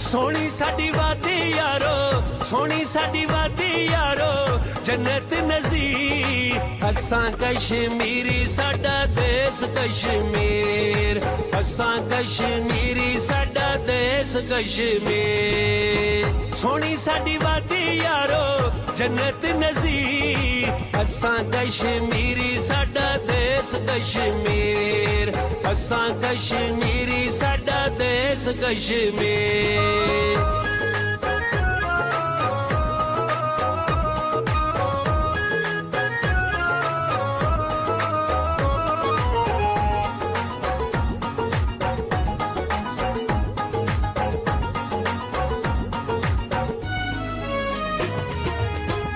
सोनी साडी वादी यारो, सोनी साडी वादी यारो, जन्नत नज़ीर। असां कश्मीरी साडा देश कश्मीर, असां कश्मीरी साडा देश कश्मीर। सोनी साडी वादी यारो, जन्नत नज़ीर। असां कश्मीरी साडा देश कश्मीर, असां कश्मीरी साडा देश कश्मीर।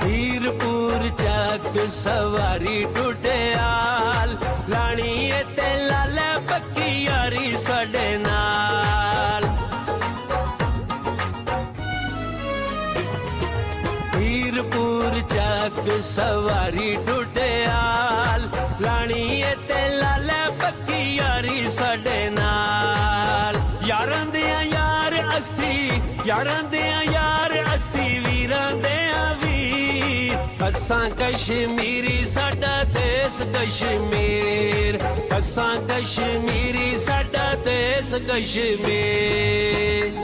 हीरपुर चक सवारी टुटियाल, लानी ते लाले पक्की यारी साडे नाल। हीरपुर चक सवारी टुटियाल, लानी ते लाले पक्की यारी साडे नाल। यारां दे यार असी, यारां दे यार असी, वीरां दे वीर। असां कश्मीरी साडा देश कश्मीर, असां कश्मीरी साडा देश कश्मीर।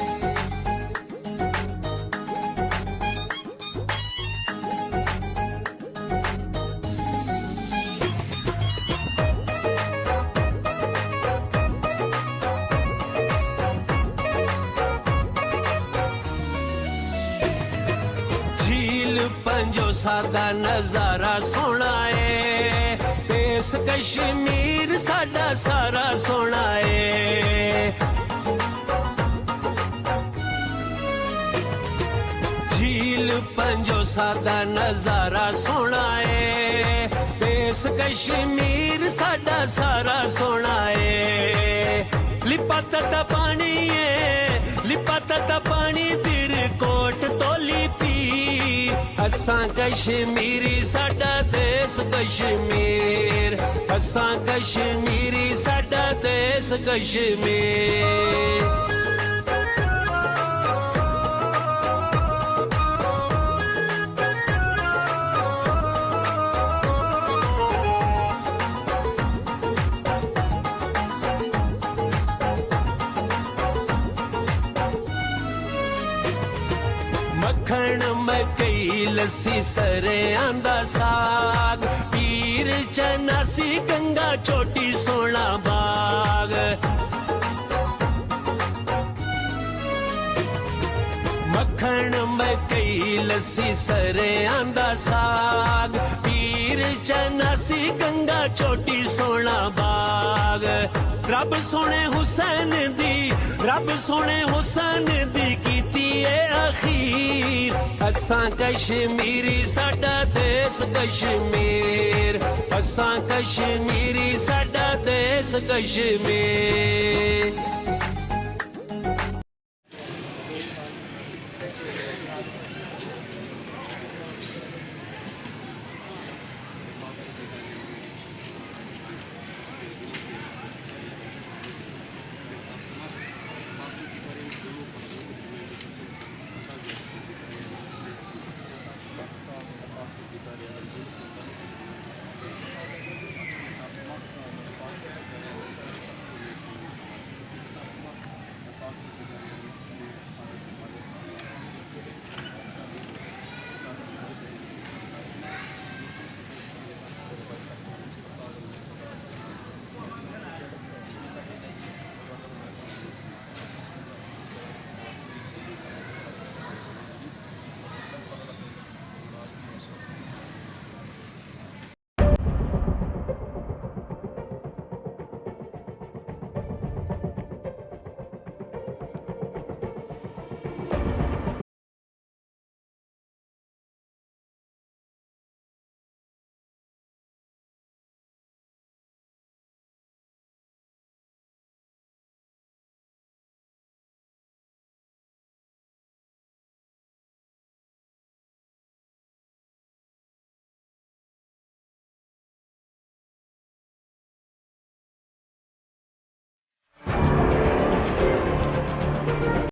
पंजो सादा नजारा सोना है, देश कश्मीर साडा सारा सोना है। झील पंजो सादा नजारा सोना है, देश कश्मीर साडा सारा सोना है। लिपा तता पानी है, लिपा तता पानी तिर कोट तो लिपी। असां कश्मीरी साडा देश कश्मीर, असां कश्मीरी साडा देश कश्मीर। मक्खण मकई लस्सी सरे आंदा साग, पीर चनासी गंगा चोटी सोना बाग। मक्खण मकई लस्सी सरे आंदा साग, पीर चनासी गंगा चोटी सोना बाग। रब सोने हुसैन दी, रब सोने हुसैन दी कीती है अखीर। असां कश्मीरी साडा देश कश्मीर, असां कश्मीरी साडा देश कश्मीर।